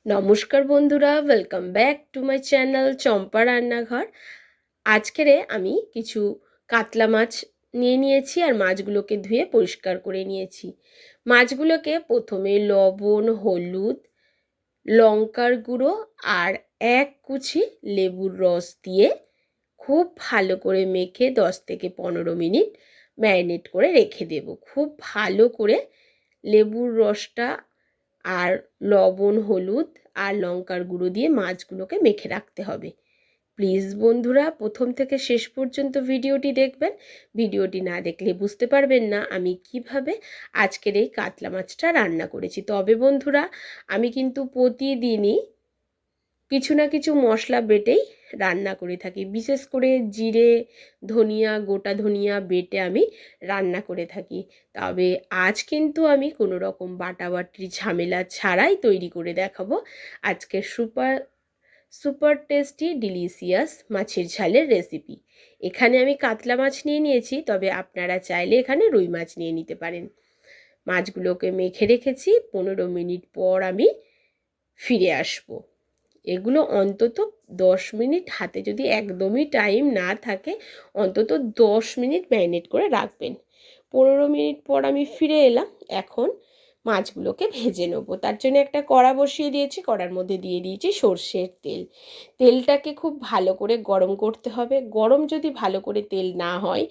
নমস্কার বন্ধুরা, welcome back to my channel Champa রান্নাঘর। আজকেরে আমি কিছু কাতলা মাছ নিয়ে নিয়েছি আর মাছগুলোকে ধুয়ে পরিষ্কার করে নিয়েছি। মাছগুলোকে প্রথমে লবণ, হলুদ, লঙ্কার গুঁড়ো আর এক কুচি লেবুর রস দিয়ে খুব ভালো করে মেখে 10 থেকে 15 মিনিট ম্যারিনেট করে রেখে দেব। খুব ভালো করে লেবুর রসটা আর লবণ, হলুদ আর লঙ্কার গুঁড়ো দিয়ে মাছগুলোকে মেখে রাখতে হবে। প্লিজ বন্ধুরা, প্রথম থেকে শেষ পর্যন্ত ভিডিওটি দেখবেন। ভিডিওটি না দেখলে বুঝতে পারবেন না আমি কিভাবে আজকের এই কাতলা মাছটা রান্না করেছি। তবে বন্ধুরা, আমি কিন্তু প্রতিদিনই কিছু না কিছু মশলা বেটেই রান্না করে থাকি। বিশেষ করে জিরে, ধনিয়া, গোটা ধনিয়া বেটে আমি রান্না করে থাকি। তবে আজ কিন্তু আমি কোনো রকম বাটাবাটির ঝামেলা ছাড়াই তৈরি করে দেখাবো আজকে সুপার সুপার টেস্টি ডিলিশিয়াস মাছের ঝালের রেসিপি। এখানে আমি কাতলা মাছ নিয়ে নিয়েছি, তবে আপনারা চাইলে এখানে রুই মাছ নিয়ে নিতে পারেন। মাছগুলোকে মেখে রেখেছি, 15 মিনিট পর আমি ফিরে আসবো। এগুলো অন্তত 10 মিনিট, হাতে যদি একদমই টাইম না থাকে অন্তত 10 মিনিট ম্যারিনেট করে রাখবেন। 15 মিনিট পর আমি ফিরে এলাম। এখন মাছগুলোকে ভেজে নেবো। তার জন্য একটা কড়া বসিয়ে দিয়েছি, কড়ার মধ্যে দিয়ে দিয়েছি সর্ষের তেল। তেলটাকে খুব ভালো করে গরম করতে হবে। গরম যদি ভালো করে তেল না হয়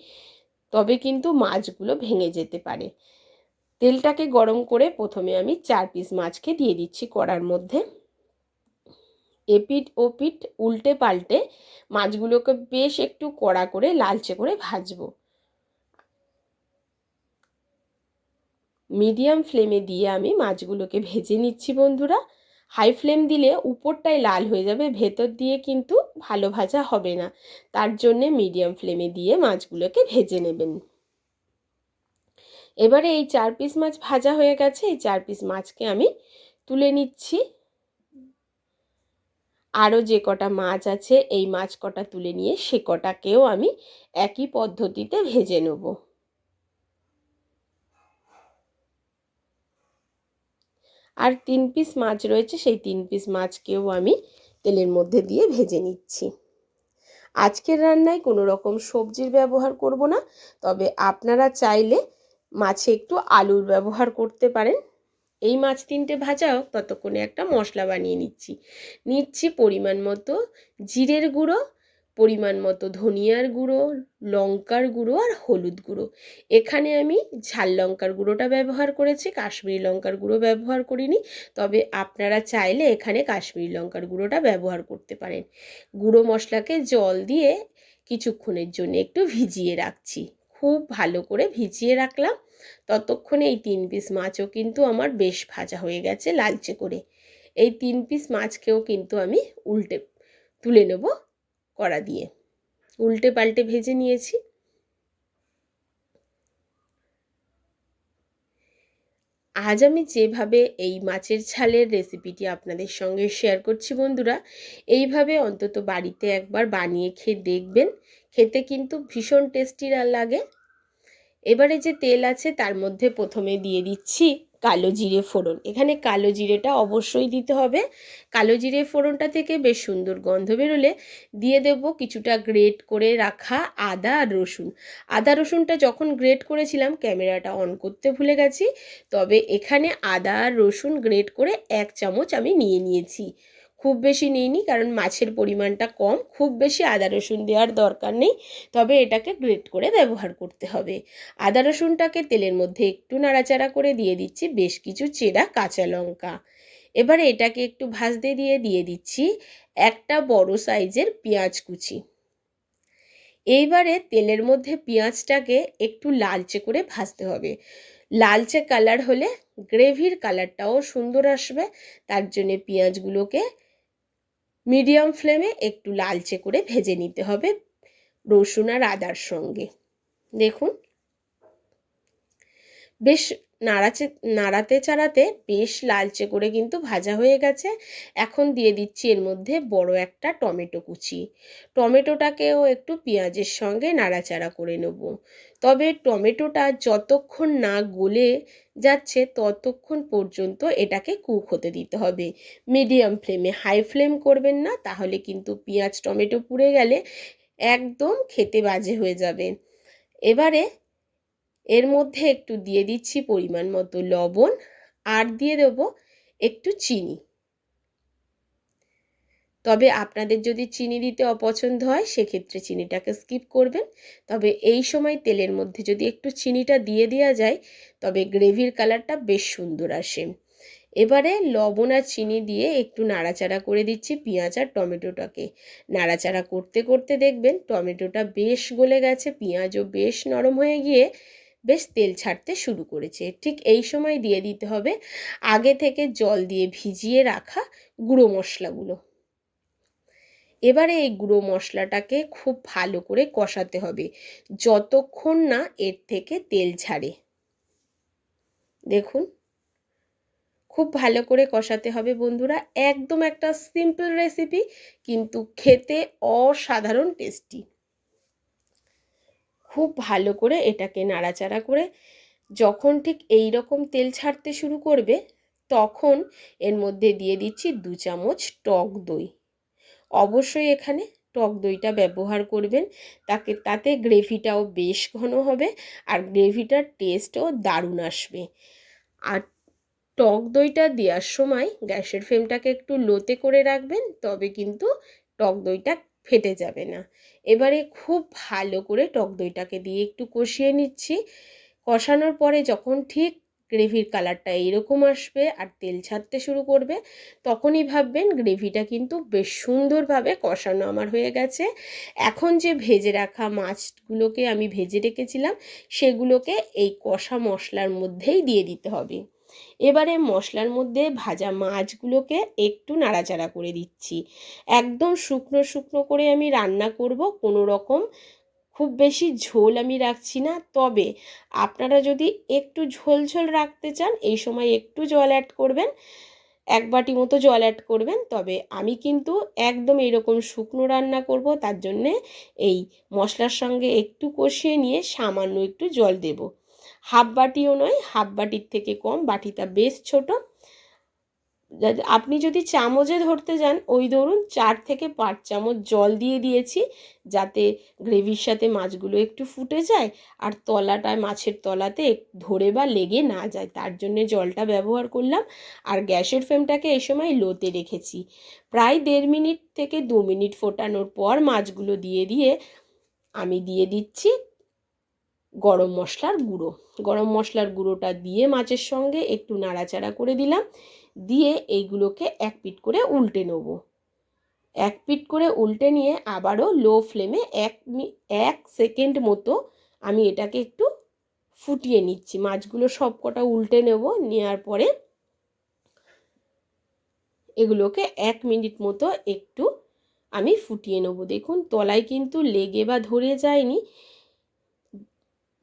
তবে কিন্তু মাছগুলো ভেঙে যেতে পারে। তেলটাকে গরম করে প্রথমে আমি 4 পিস মাছকে দিয়ে দিচ্ছি কড়ার মধ্যে। এপিঠ ওপিঠ উল্টে পাল্টে মাছগুলোকে বেশ একটু কড়া করে লালচে করে ভাজবো। মিডিয়াম ফ্লেমে দিয়ে আমি মাছগুলোকে ভেজে নিচ্ছি বন্ধুরা। হাই ফ্লেম দিলে উপরটাই লাল হয়ে যাবে, ভেতর দিয়ে কিন্তু ভালো ভাজা হবে না। তার জন্যে মিডিয়াম ফ্লেমে দিয়ে মাছগুলোকে ভেজে নেবেন। এবারে এই 4 পিস মাছ ভাজা হয়ে গেছে। এই 4 পিস মাছকে আমি তুলে নিচ্ছি। আরও যে কটা মাছ আছে এই মাছ কটা তুলে নিয়ে সে কটাকেও আমি একই পদ্ধতিতে ভেজে নেব। আর 3 পিস মাছ রয়েছে, সেই 3 পিস মাছকেও আমি তেলের মধ্যে দিয়ে ভেজে নিচ্ছি। আজকের রান্নায় কোনো রকম সবজির ব্যবহার করব না, তবে আপনারা চাইলে মাছে একটু আলুর ব্যবহার করতে পারেন। এই মাছ 3টে ভাজা হোক, ততক্ষণে একটা মশলা বানিয়ে নিচ্ছি পরিমাণ মতো জিরের গুঁড়ো, পরিমাণ মতো ধনিয়ার গুঁড়ো, লঙ্কার গুঁড়ো আর হলুদ গুঁড়ো। এখানে আমি ঝাল লঙ্কার গুঁড়োটা ব্যবহার করেছি, কাশ্মীরি লঙ্কার গুঁড়ো ব্যবহার করিনি। তবে আপনারা চাইলে এখানে কাশ্মীরি লঙ্কার গুঁড়োটা ব্যবহার করতে পারেন। গুঁড়ো মশলাকে জল দিয়ে কিছুক্ষণের জন্য একটু ভিজিয়ে রাখছি। খুব ভালো করে ভিজিয়ে রাখলাম। ততক্ষণে এই 3 পিস মাছও কিন্তু আমার বেশ ভাজা হয়ে গেছে লালচে করে। এই 3 পিস মাছকেও কিন্তু আমি তুলে নেব কড়া দিয়ে। উল্টে পাল্টে ভেজে নিয়েছি। আজ আমি যেভাবে এই মাছের ঝালের রেসিপিটি আপনাদের সঙ্গে শেয়ার করছি বন্ধুরা, এইভাবে অন্তত বাড়িতে একবার বানিয়ে খেয়ে দেখবেন। খেতে কিন্তু ভীষণ টেস্টি লাগে। এবারে যে তেল আছে তার মধ্যে প্রথমে দিয়ে দিচ্ছি কালো জিরে ফোড়ন। এখানে কালো জিরেটা অবশ্যই দিতে হবে। কালো জিরে ফোড়নটা থেকে বেশ সুন্দর গন্ধ বেরোলে দিয়ে দেব কিছুটা গ্রেট করে রাখা আদা আর রসুন। আদা রসুনটা যখন গ্রেট করেছিলাম ক্যামেরাটা অন করতে ভুলে গেছি, তবে এখানে আদা আর রসুন গ্রেট করে 1 চামচ আমি নিয়ে নিয়েছি। খুব বেশি নিইনি, কারণ মাছের পরিমাণটা কম, খুব বেশি আদা রসুন দেওয়ার দরকার নেই। তবে এটাকে গ্রেট করে ব্যবহার করতে হবে। আদা রসুনটাকে তেলের মধ্যে একটু নাড়াচাড়া করে দিয়ে দিচ্ছি বেশ কিছু চেরা কাঁচা লঙ্কা। এবারে এটাকে একটু ভাজতে দিয়ে দিচ্ছি একটা বড় সাইজের পেঁয়াজ কুচি। এইবারে তেলের মধ্যে পেঁয়াজটাকে একটু লালচে করে ভাজতে হবে। লালচে কালার হলে গ্রেভির কালারটাও সুন্দর আসবে। তার জন্য পেঁয়াজগুলোকে মিডিয়াম ফ্লেমে একটু লালচে করে ভেজে নিতে হবে রসুন আর আদার সঙ্গে। দেখুন বেশ নাড়াতে চাড়াতে বেশ লালচে করে কিন্তু ভাজা হয়ে গেছে। এখন দিয়ে দিচ্ছি এর মধ্যে বড় একটা টমেটো কুচি। টমেটোটাকেও একটু পেঁয়াজের সঙ্গে নাড়াচাড়া করে নেব। তবে টমেটোটা যতক্ষণ না গলে যাচ্ছে ততক্ষণ পর্যন্ত এটাকে কুক হতে দিতে হবে মিডিয়াম ফ্লেমে। হাই ফ্লেম করবেন না, তাহলে কিন্তু পেঁয়াজ টমেটো পুড়ে গেলে একদম খেতে বাজে হয়ে যাবে। এবারে এর মধ্যে একটু দিয়ে দিচ্ছি পরিমাণ মতো লবণ, আর দিয়ে দেব একটু চিনি। তবে আপনাদের যদি চিনি দিতে অপছন্দ হয় সেক্ষেত্রে চিনিটাকে স্কিপ করবেন। তবে এই সময় তেলের মধ্যে যদি একটু চিনিটা দিয়ে দেওয়া যায় তবে গ্রেভির কালারটা বেশ সুন্দর আসে। এবারে লবণ আর চিনি দিয়ে একটু নাড়াচাড়া করে দিচ্ছি পেঁয়াজ আর টমেটোটাকে। নাড়াচাড়া করতে করতে দেখবেন টমেটোটা বেশ গলে গেছে, পেঁয়াজও বেশ নরম হয়ে গিয়ে বেশ তেল ছাড়তে শুরু করেছে। ঠিক এই সময় দিয়ে দিতে হবে আগে থেকে জল দিয়ে ভিজিয়ে রাখা গুঁড়ো মশলাগুলো। এবারে এই গুঁড়ো মশলাটাকে খুব ভালো করে কষাতে হবে যতক্ষণ না এর থেকে তেল ছাড়ে। দেখুন, খুব ভালো করে কষাতে হবে বন্ধুরা। একদম একটা সিম্পল রেসিপি, কিন্তু খেতে অসাধারণ টেস্টি। খুব ভালো করে এটাকে নাড়াচাড়া করে যখন ঠিক এই রকম তেল ছাড়তে শুরু করবে তখন এর মধ্যে দিয়ে দিচ্ছি 2 চামচ টক দই। অবশ্যই এখানে টক দইটা ব্যবহার করবেন, তাতে গ্রেভিটাও বেশ ঘন হবে আর গ্রেভিটার টেস্টও দারুণ আসবে। আর টক দইটা দেওয়ার সময় গ্যাসের ফ্লেমটাকে একটু লোতে করে রাখবেন, তবে কিন্তু টক দইটা ফেটে যাবে না। এবারে খুব ভালো করে টক দইটাকে দিয়ে একটু কষিয়ে নিচ্ছি। কষানোর পরে যখন ঠিক গ্রেভির কালারটা এইরকম আসবে আর তেল ছাড়তে শুরু করবে তখনই ভাববেন গ্রেভিটা কিন্তু বেশ সুন্দরভাবে কষানো আমার হয়ে গেছে। এখন যে ভেজে রাখা মাছগুলোকে আমি ভেজে রেখেছিলাম সেগুলোকে এই কষা মশলার মধ্যেই দিয়ে দিতে হবে। এবারে মশলার মধ্যে ভাজা মাছগুলোকে একটু নাড়াচাড়া করে দিচ্ছি। একদম শুকনো শুকনো করে আমি রান্না করব, কোনো রকম খুব বেশি ঝোল আমি রাখছি না। তবে আপনারা যদি একটু ঝোল ঝোল রাখতে চান এই সময় একটু জল অ্যাড করবেন, 1 বাটি মতো জল অ্যাড করবেন। তবে আমি কিন্তু একদম এইরকম শুকনো রান্না করব, তার জন্যে এই মশলার সঙ্গে একটু কষিয়ে নিয়ে সামান্য একটু জল দেব। হাফ বাটিও নয়, হাফ বাটির থেকে কম, বাটিটা বেশ ছোট। আপনি যদি চামচে ধরতে যান ওই ধরুন 4 থেকে 5 চামচ জল দিয়ে দিয়েছি, যাতে গ্রেভির সাথে মাছগুলো একটু ফুটে যায় আর তলাটায় মাছের তলাতে ধরে বা লেগে না যায়, তার জন্যে জলটা ব্যবহার করলাম। আর গ্যাসের ফ্লেমটাকে এই সময় লোতে রেখেছি। প্রায় 1.5 মিনিট থেকে 2 মিনিট ফোটানোর পর মাছগুলো দিয়ে আমি দিয়ে দিচ্ছি গরম মশলার গুঁড়ো। গরম মশলার গুঁড়োটা দিয়ে মাছের সঙ্গে একটু নাড়াচাড়া করে দিলাম, দিয়ে এইগুলোকে এক পিঠ করে উল্টে নেব। এক পিঠ করে উল্টে নিয়ে আবারও লো ফ্লেমে 1 সেকেন্ড মতো আমি এটাকে একটু ফুটিয়ে নিচ্ছি। মাছগুলো সব কটা উল্টে নেব, নেওয়ার পরে এগুলোকে 1 মিনিট মতো একটু আমি ফুটিয়ে নেব। দেখুন তলায় কিন্তু লেগে বা ধরে যায়নি।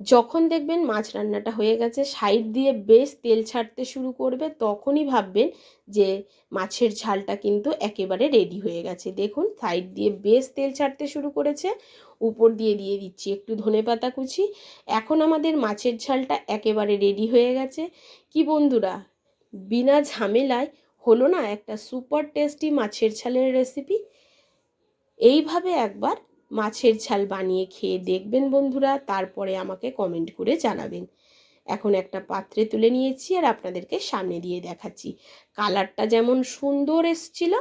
যখন দেখবেন মাছ রান্নাটা হয়ে গেছে, সাইড দিয়ে বেশ তেল ছাড়তে শুরু করবে, তখনই ভাববেন যে মাছের ঝালটা কিন্তু একেবারে রেডি হয়ে গেছে। দেখুন সাইড দিয়ে বেশ তেল ছাড়তে শুরু করেছে। উপর দিয়ে দিচ্ছি একটু ধনেপাতা কুচি। এখন আমাদের মাছের ঝালটা একেবারে রেডি হয়ে গেছে। কি বন্ধুরা, বিনা ঝামেলায় হলো না একটা সুপার টেস্টি মাছের ঝালের রেসিপি? এইভাবে একবার মাছের ঝাল বানিয়ে খেয়ে দেখবেন বন্ধুরা, তারপরে আমাকে কমেন্ট করে জানাবেন। এখন একটা পাত্রে তুলে নিয়েছি আর আপনাদেরকে সামনে দিয়ে দেখাচ্ছি। কালারটা যেমন সুন্দর এসছিল,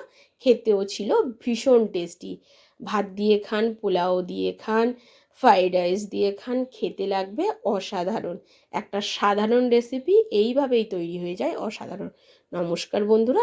খেতেও ছিল ভীষণ টেস্টি। ভাত দিয়ে খান, পোলাও দিয়ে খান, ফ্রাইড রাইস দিয়ে খান, খেতে লাগবে অসাধারণ। একটা সাধারণ রেসিপি এইভাবেই তৈরি হয়ে যায় অসাধারণ। নমস্কার বন্ধুরা।